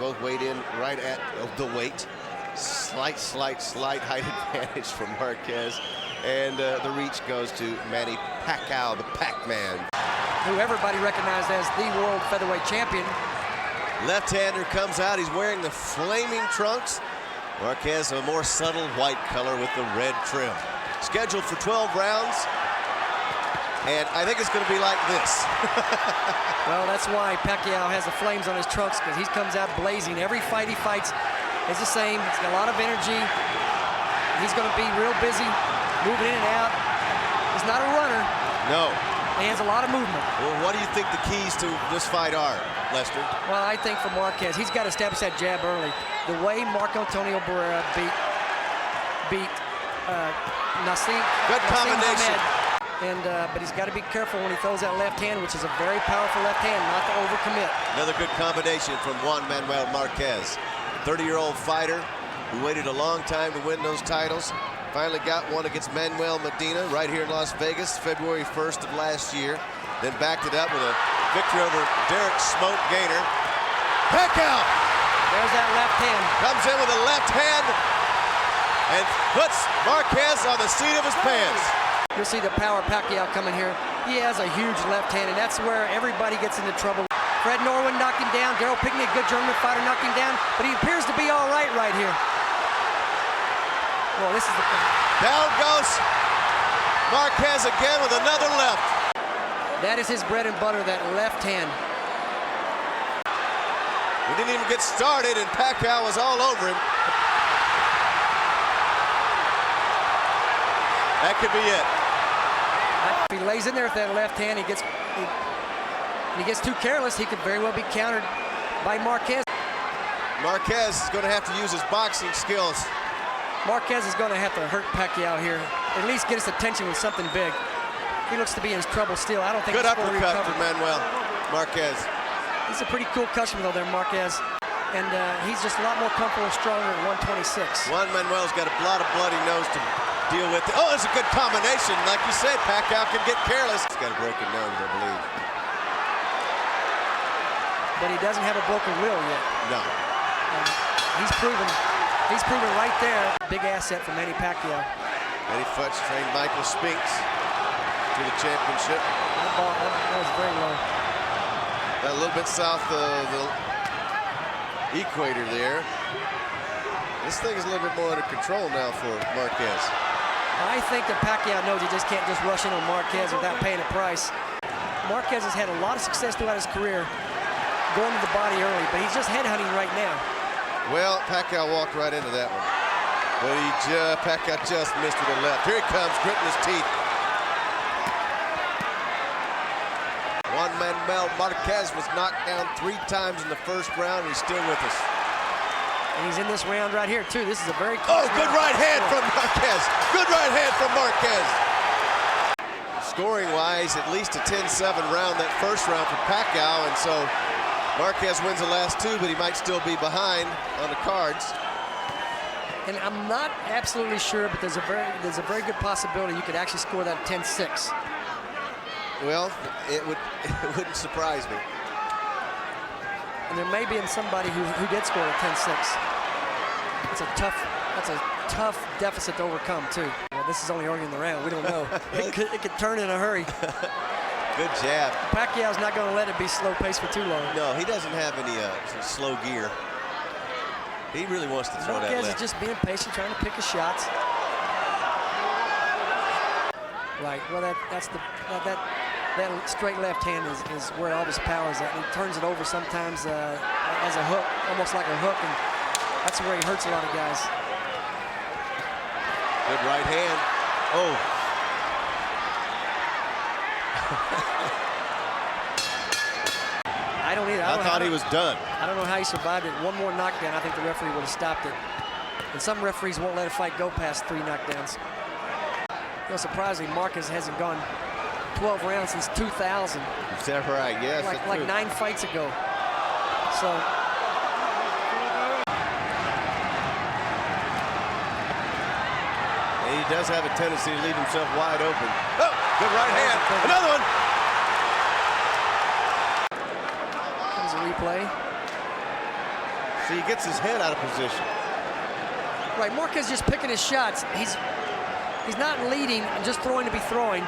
both weighed in right at the weight. Slight height advantage for Marquez. And the reach goes to Manny Pacquiao, the Pac-Man. Who everybody recognized as the world featherweight champion. Left-hander comes out. He's wearing the flaming trunks. Marquez, a more subtle white color with the red trim. Scheduled for 12 rounds. And I think it's going to be like this. Well, that's why Pacquiao has the flames on his trunks, because he comes out blazing. Every fight he fights is the same. He's got a lot of energy. He's going to be real busy, moving in and out. He's not a runner. No. He has a lot of movement. Well, what do you think the keys to this fight are, Lester? Well, I think for Marquez, he's got to establish that jab early. The way Marco Antonio Barrera beat Nassim. Good combination. Muhammad. But he's got to be careful when he throws that left hand, which is a very powerful left hand, not to overcommit. Another good combination from Juan Manuel Marquez. 30-year-old fighter who waited a long time to win those titles. Finally got one against Manuel Medina right here in Las Vegas, February 1st of last year. Then backed it up with a victory over Derrick "Smoke" Gainer. Pacquiao! There's that left hand. Comes in with a left hand and puts Marquez on the seat of his pants. You'll see the power of Pacquiao coming here. He has a huge left hand, and that's where everybody gets into trouble. Fred Norwin knocked him down. Daryl Pinkney, a good German fighter, knocked him down, but he appears to be all right here. Well, this is the thing. Down goes Marquez again with another left. That is his bread and butter, that left hand. We didn't even get started, and Pacquiao was all over him. That could be it. If he lays in there with that left hand, he gets too careless, he could very well be countered by Marquez. Marquez is going to have to use his boxing skills. Marquez is going to have to hurt Pacquiao here, at least get his attention with something big. He looks to be in trouble still. I don't think good he's fully uppercut recovered. for Manuel Marquez. He's a pretty cool customer though there, Marquez. And he's just a lot more comfortable and stronger at 126. Juan Manuel's got a lot of bloody nose to deal with. Oh, it's a good combination. Like you said, Pacquiao can get careless. He's got a broken nose, I believe. But he doesn't have a broken will yet. No. He's proven right there. Big asset for Manny Pacquiao. Eddie Futch trained Michael Spinks to the championship. That was very low. A little bit south of the equator there. This thing is a little bit more under control now for Marquez. I think that Pacquiao knows he just can't just rush in on Marquez without paying a price. Marquez has had a lot of success throughout his career going to the body early, but he's just headhunting right now. Well, Pacquiao walked right into that one. But Pacquiao just missed with the left. Here he comes, gritting his teeth. Juan Manuel Marquez was knocked down 3 times in the first round, and he's still with us. And he's in this round right here, too. This is a very close good right hand from Marquez. Good right hand from Marquez. Scoring-wise, at least a 10-7 round, that first round for Pacquiao, and so Marquez wins the last 2, but he might still be behind on the cards. And I'm not absolutely sure, but there's a very good possibility you could actually score that 10-6. Well, it wouldn't surprise me. And there may be somebody who did score a 10-6. That's a tough deficit to overcome too. Well, this is only early in the round. We don't know. it could turn in a hurry. Good jab. Pacquiao's not going to let it be slow paced for too long. No, he doesn't have any slow gear. He really wants to throw that left. Marquez is just being patient, trying to pick his shots. Right. Well, that straight left hand is where all his power is at. He turns it over sometimes as a hook, almost like a hook, and that's where he hurts a lot of guys. Good right hand. Oh. I don't either. I thought he was done. I don't know how he survived it. One more knockdown, I think the referee would have stopped it. And some referees won't let a fight go past 3 knockdowns. You know, surprisingly, Marquez hasn't gone 12 rounds since 2000. Is that right? Yes. Like 9 fights ago. So. And he does have a tendency to leave himself wide open. Oh, good right hand. Another one. There's a replay. See, he gets his head out of position. Right, Marquez just picking his shots. He's not leading and just throwing to be throwing.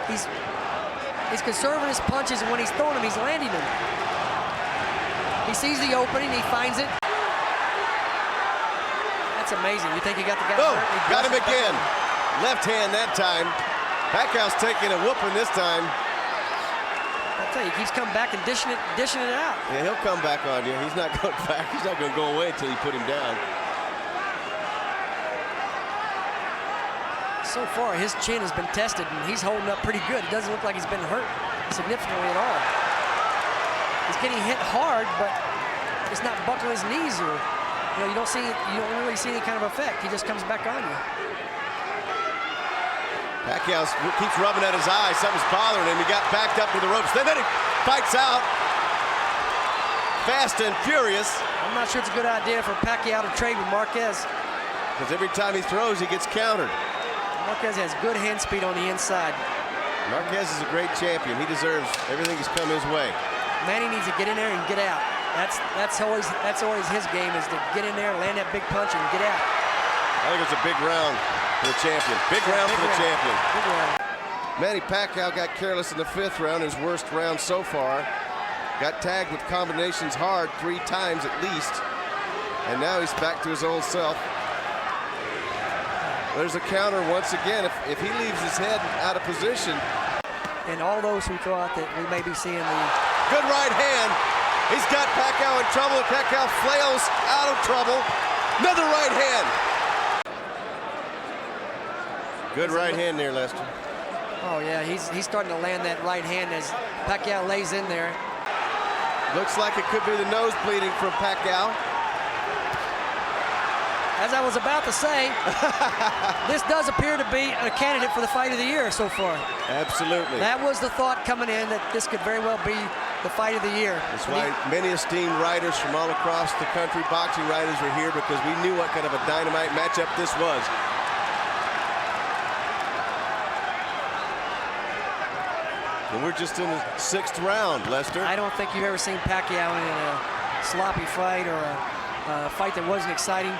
He's conserving his punches, and when he's throwing them, he's landing them. He sees the opening, he finds it. That's amazing. You think he got the guy hurt? Got him again. Left hand that time. Pacquiao's taking a whooping this time. I'll tell you, he keeps coming back and dishing it out. Yeah, he'll come back on you. He's not going back. He's not going to go away until you put him down. So far, his chin has been tested, and he's holding up pretty good. It doesn't look like he's been hurt significantly at all. He's getting hit hard, but it's not buckling his knees, or you don't really see any kind of effect. He just comes back on you. Pacquiao keeps rubbing at his eye. Something's bothering him. He got backed up to the ropes. Then he fights out, fast and furious. I'm not sure it's a good idea for Pacquiao to trade with Marquez, because every time he throws, he gets countered. Marquez has good hand speed on the inside. Marquez is a great champion. He deserves everything that's come his way. Manny needs to get in there and get out. That's always his game, is to get in there, land that big punch, and get out. I think it's a big round for the champion. Big round for the champion. Big round. Manny Pacquiao got careless in the 5th round, his worst round so far. Got tagged with combinations hard 3 times at least. And now he's back to his old self. There's a counter once again. If he leaves his head out of position. And all those who thought that we may be seeing the... Good right hand. He's got Pacquiao in trouble. Pacquiao flails out of trouble. Another right hand. Good right hand there, Lester. Oh, yeah, he's starting to land that right hand as Pacquiao lays in there. Looks like it could be the nose bleeding from Pacquiao. As I was about to say, this does appear to be a candidate for the fight of the year so far. Absolutely. That was the thought coming in, that this could very well be the fight of the year. That's why many esteemed writers from all across the country, boxing writers, were here, because we knew what kind of a dynamite matchup this was. And we're just in the 6th round, Lester. I don't think you've ever seen Pacquiao in a sloppy fight or a fight that wasn't exciting.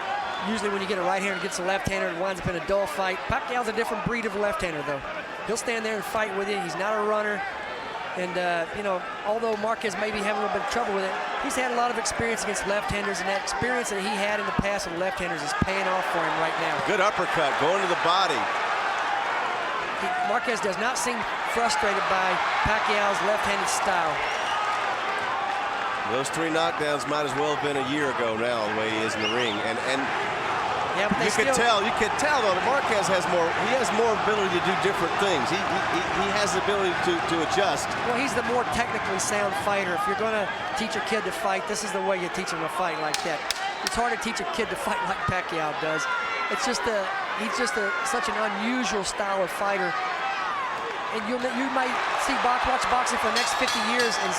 Usually when you get a right-hander against a left-hander, it winds up in a dull fight. Pacquiao's a different breed of left-hander, though. He'll stand there and fight with you. He's not a runner. And, although Marquez may be having a little bit of trouble with it, he's had a lot of experience against left-handers, and that experience that he had in the past with left-handers is paying off for him right now. Good uppercut going to the body. Marquez does not seem frustrated by Pacquiao's left-handed style. Those 3 knockdowns might as well have been a year ago now, the way he is in the ring. And yeah, but you could tell though that Marquez has more ability to do different things. He has the ability to adjust. Well, he's the more technically sound fighter. If you're going to teach a kid to fight, this is the way you teach him to fight, like that. It's hard to teach a kid to fight like Pacquiao does. It's just he's just such an unusual style of fighter. And you might watch boxing for the next 50 years and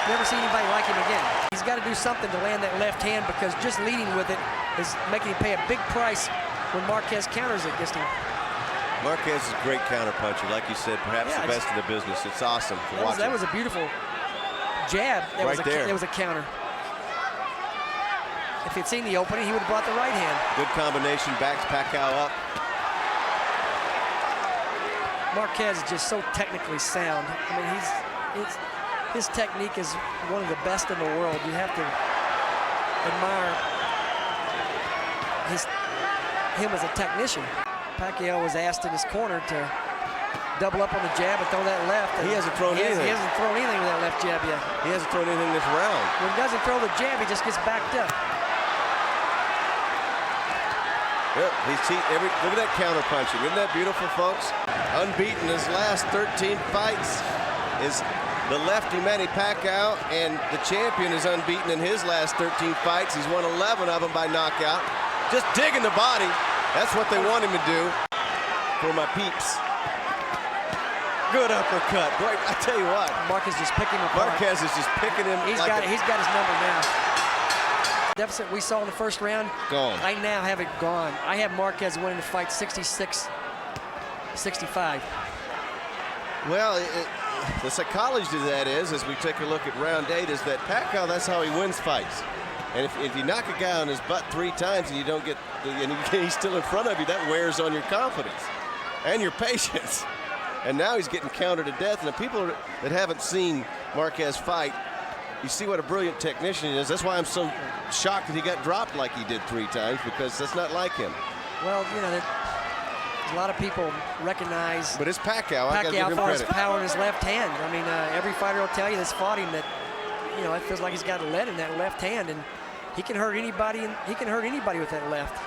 never see anybody like him again. He's got to do something to land that left hand, because just leading with it is making him pay a big price when Marquez counters it against him. Marquez is a great counter puncher, like you said, perhaps the best in the business. It's awesome to watch. That was a beautiful jab. That was a counter. If he'd seen the opening, he would have brought the right hand. Good combination, backs Pacquiao up. Marquez is just so technically sound. I mean, his technique is one of the best in the world. You have to admire him as a technician. Pacquiao was asked in his corner to double up on the jab and throw that left. He hasn't thrown anything. He hasn't thrown anything with that left jab yet. He hasn't thrown anything this round. When he doesn't throw the jab, he just gets backed up. Yep, look at that counter punching. Isn't that beautiful, folks? Unbeaten his last 13 fights is the lefty Manny Pacquiao, and the champion is unbeaten in his last 13 fights. He's won 11 of them by knockout. Just digging the body. That's what they want him to do for my peeps. Good uppercut. Boy, I tell you what. Marquez just picking him apart. Marquez is just picking him. He's got his number now. Deficit we saw in the first round, gone. I now have it gone. I have Marquez winning the fight 66-65. Well, the psychology to that is, as we take a look at round 8, is that Pacquiao, that's how he wins fights. And if you knock a guy on his butt 3 times and you don't get, and he's still in front of you, that wears on your confidence and your patience. And now he's getting countered to death. And the people that haven't seen Marquez fight, you see what a brilliant technician he is. That's why I'm so shocked that he got dropped like he did 3 times, because that's not like him. Well, you know, a lot of people recognize. But it's Pacquiao. I got to give him for his credit. power in his left hand. I mean, every fighter will tell you that's fought him that, you know, it feels like he's got lead in that left hand, and he can hurt anybody. And he can hurt anybody with that left,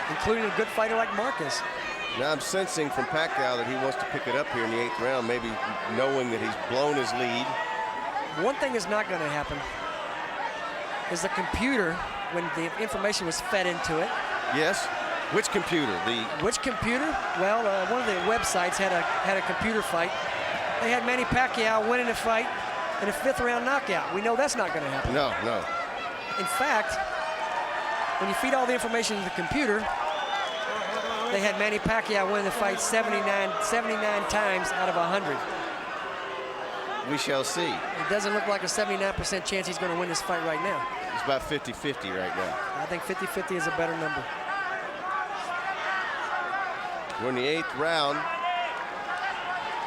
including a good fighter like Marquez. Now I'm sensing from Pacquiao that he wants to pick it up here in the 8th round, maybe knowing that he's blown his lead. One thing is not going to happen is the computer, when the information was fed into it. Yes. Which computer? Which computer? Well, one of the websites had a computer fight. They had Manny Pacquiao winning a fight in a 5th round knockout. We know that's not going to happen. No, no. In fact, when you feed all the information to the computer, they had Manny Pacquiao win the fight 79 times out of 100. We shall see. It doesn't look like a 79% chance he's going to win this fight right now. It's about 50-50 right now. I think 50-50 is a better number. We're in the 8th round.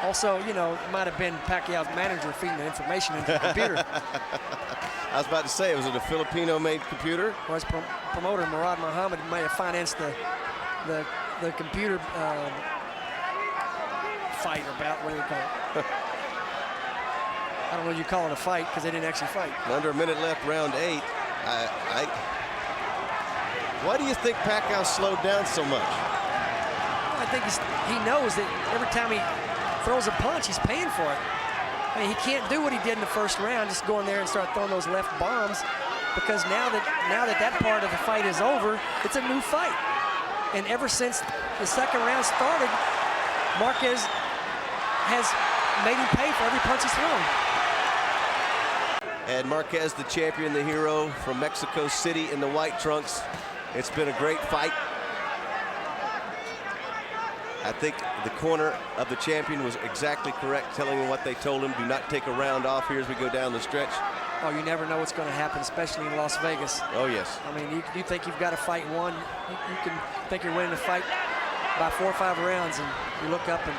Also, you know, it might have been Pacquiao's manager feeding the information into the computer. I was about to say, was it a Filipino-made computer? Or his promoter, Murad Muhammad, might have financed the computer fight, or bout, what do you call it? I don't know what you call it a fight, because they didn't actually fight. Under a minute left, round 8. Why do you think Pacquiao slowed down so much? I think he knows that every time he throws a punch, he's paying for it. I mean, he can't do what he did in the 1st round, just go in there and start throwing those left bombs, because now that part of the fight is over, it's a new fight. And ever since the 2nd round started, Marquez has made him pay for every punch he's thrown. And Marquez, the champion, the hero from Mexico City in the white trunks. It's been a great fight. I think the corner of the champion was exactly correct, telling him what they told him. Do not take a round off here as we go down the stretch. Oh, you never know what's going to happen, especially in Las Vegas. Oh, yes. I mean, you think you've got a fight won. You can think you're winning a fight by 4 or 5 rounds, and you look up and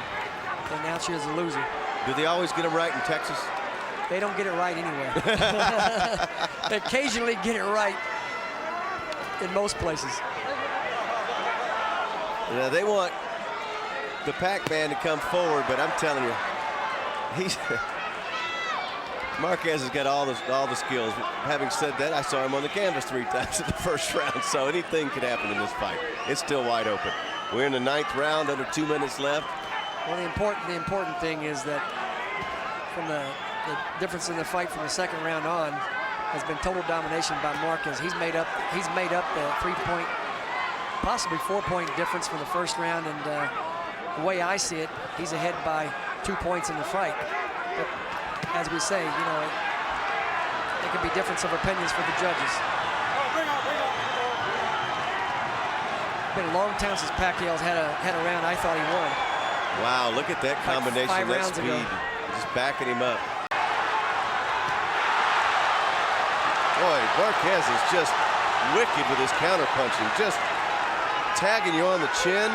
they announce you as a loser. Do they always get it right in Texas? They don't get it right anywhere. They occasionally get it right in most places. Now, they want the Pac-Man to come forward, but I'm telling you, Marquez has got all the skills. Having said that, I saw him on the canvas 3 times in the 1st round, so anything could happen in this fight. It's still wide open. We're in the 9th round, under 2 minutes left. Well, the important thing is that from the difference in the fight from the 2nd round on has been total domination by Marquez. He's made up the 3-point, possibly 4-point difference from the 1st round, and the way I see it, he's ahead by 2 points in the fight. But as we say, you know, it could be difference of opinions for the judges. It's been a long time since Pacquiao's had a round I thought he won. Wow, look at that combination, like 5 that rounds speed. ago. Just backing him up. Boy, Marquez is just wicked with his counterpunching, just tagging you on the chin.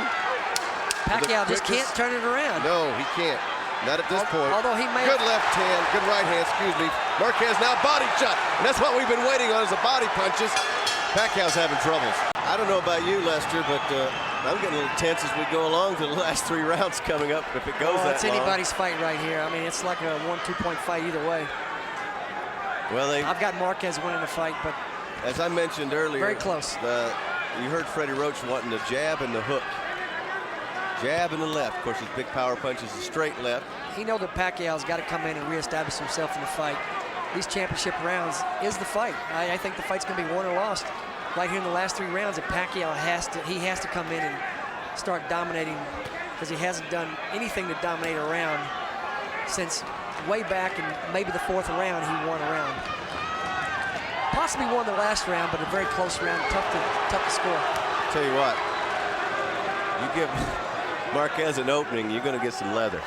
Pacquiao just can't turn it around. No, he can't. Not at this point. Although he may. Good left hand, good right hand, excuse me. Marquez now body shot. And that's what we've been waiting on, is the body punches. Pacquiao's having troubles. I don't know about you, Lester, but I'm getting a little tense as we go along to the last 3 rounds coming up, if it goes that long. It's anybody's fight right here. I mean, it's like a 1-2 point fight either way. Well, I've got Marquez winning the fight, but as I mentioned earlier, very close. You heard Freddie Roach wanting the jab and the hook. Jab and the left. Of course, his big power punch is a straight left. He knows that Pacquiao's got to come in and reestablish himself in the fight. These championship rounds is the fight. I think the fight's going to be won or lost right here in the last 3 rounds. If Pacquiao has to come in and start dominating, because he hasn't done anything to dominate a round since way back in maybe the 4th round. He won a round. Possibly won the last round, but a very close round, tough to score. Tell you what, you give Marquez an opening, you're going to get some leather.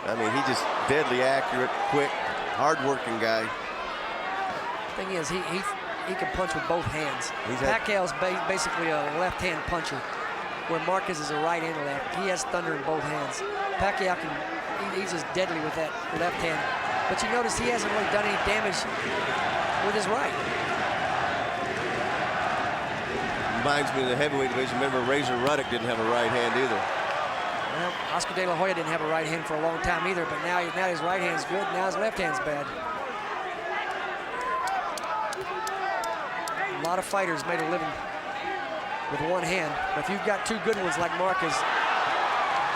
I mean, he's just deadly accurate, quick, hard-working guy. Thing is, he he can punch with both hands. Pacquiao's basically a left-hand puncher, where Marquez is a right and left. He has thunder in both hands. Pacquiao he's just deadly with that left hand. But you notice he hasn't really done any damage with his right. Reminds me of the heavyweight division. Remember, Razor Ruddock didn't have a right hand either. Well, Oscar De La Hoya didn't have a right hand for a long time either, but now his right hand's good, now his left hand's bad. A lot of fighters made a living with one hand, but if you've got two good ones like Marquez,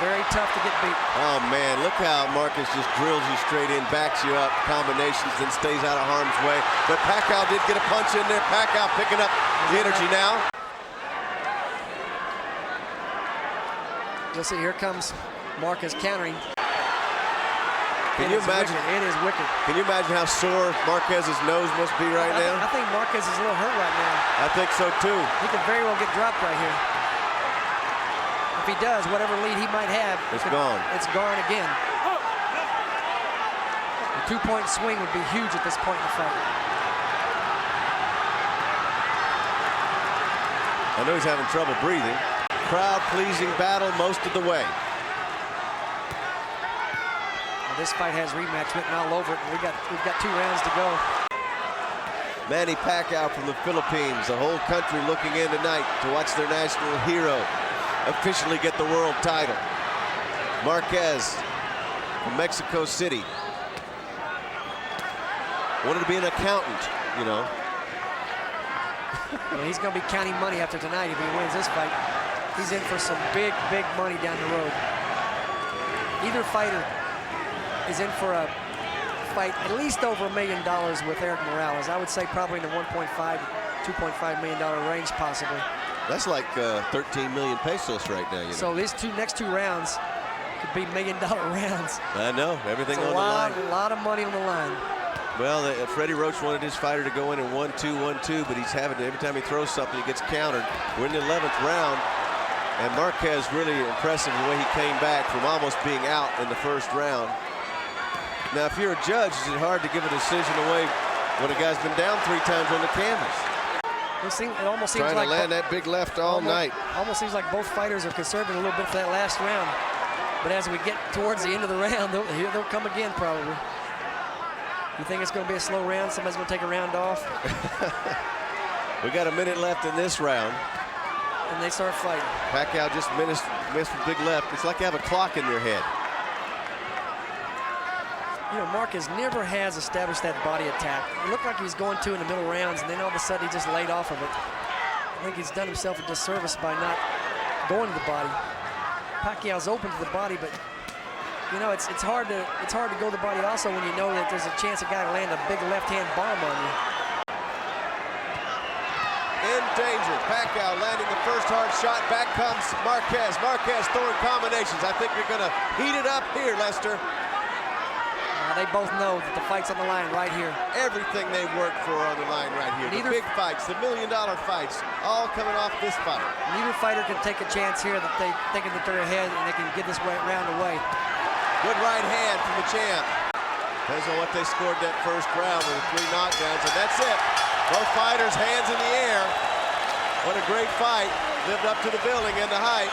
very tough to get beat. Oh man, look how Marquez just drills you straight in, backs you up, combinations, then stays out of harm's way. But Pacquiao did get a punch in there. Pacquiao picking up the energy now. You'll see, here comes Marquez countering. Can you imagine? It is wicked. Can you imagine how sore Marquez's nose must be right now? I think Marquez is a little hurt right now. I think so too. He could very well get dropped right here. If he does, whatever lead he might have, it's gone. It's gone again. A 2-point swing would be huge at this point in the fight. I know he's having trouble breathing. Crowd-pleasing battle most of the way. Well, this fight has rematch written all over it. We've got 2 rounds to go. Manny Pacquiao from the Philippines. The whole country looking in tonight to watch their national hero officially get the world title. Marquez from Mexico City. Wanted to be an accountant, you know. Well, he's going to be counting money after tonight if he wins this fight. He's in for some big, big money down the road. Either fighter is in for a fight at least over $1 million with Erik Morales. I would say probably in the $1.5 to $2.5 million range possibly. That's like 13 million pesos right now, you know. So these next two rounds could be $1 million rounds. I know, everything on the line. A lot of money on the line. Well, Freddie Roach wanted his fighter to go in 1-2, 1-2, but he's having to, every time he throws something, he gets countered. We're in the 11th round, and Marquez really impressive the way he came back from almost being out in the first round. Now, if you're a judge, is it hard to give a decision away when a guy's been down 3 times on the canvas? It almost seems trying like to land that big left all night. Almost seems like both fighters are conserving a little bit for that last round. But as we get towards the end of the round, they'll come again probably. You think it's going to be a slow round? Somebody's going to take a round off? We got a minute left in this round. And they start fighting. Pacquiao just missed with big left. It's like you have a clock in your head. You know, Marquez never has established that body attack. It looked like he was going to in the middle rounds, and then all of a sudden he just laid off of it. I think he's done himself a disservice by not going to the body. Pacquiao's open to the body, but you know, it's hard to go to the body also when you know that there's a chance a guy will land a big left-hand bomb on you. In danger. Pacquiao landing the first hard shot. Back comes Marquez. Marquez throwing combinations. I think you're going to heat it up here, Lester. They both know that the fight's on the line right here. Everything they work for on the line right here. The big fights, the $1 million fights, all coming off this fight. Neither fighter can take a chance here that they thinking that they're ahead and they can give this round away. Good right hand from the champ. Depends on what they scored that first round with the 3 knockdowns, and that's it. Both fighters, hands in the air. What a great fight. Lived up to the billing and the hype.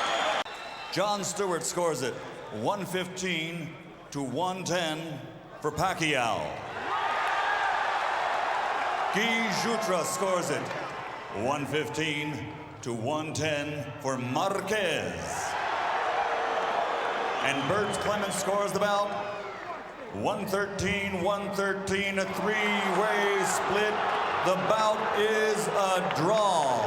Jon Stewart scores it 115 to 110 for Pacquiao. Guy Jutra scores it 115 to 110 for Marquez. And Bert Clemens scores the bout 113-113, a 3-way split. The bout is a draw.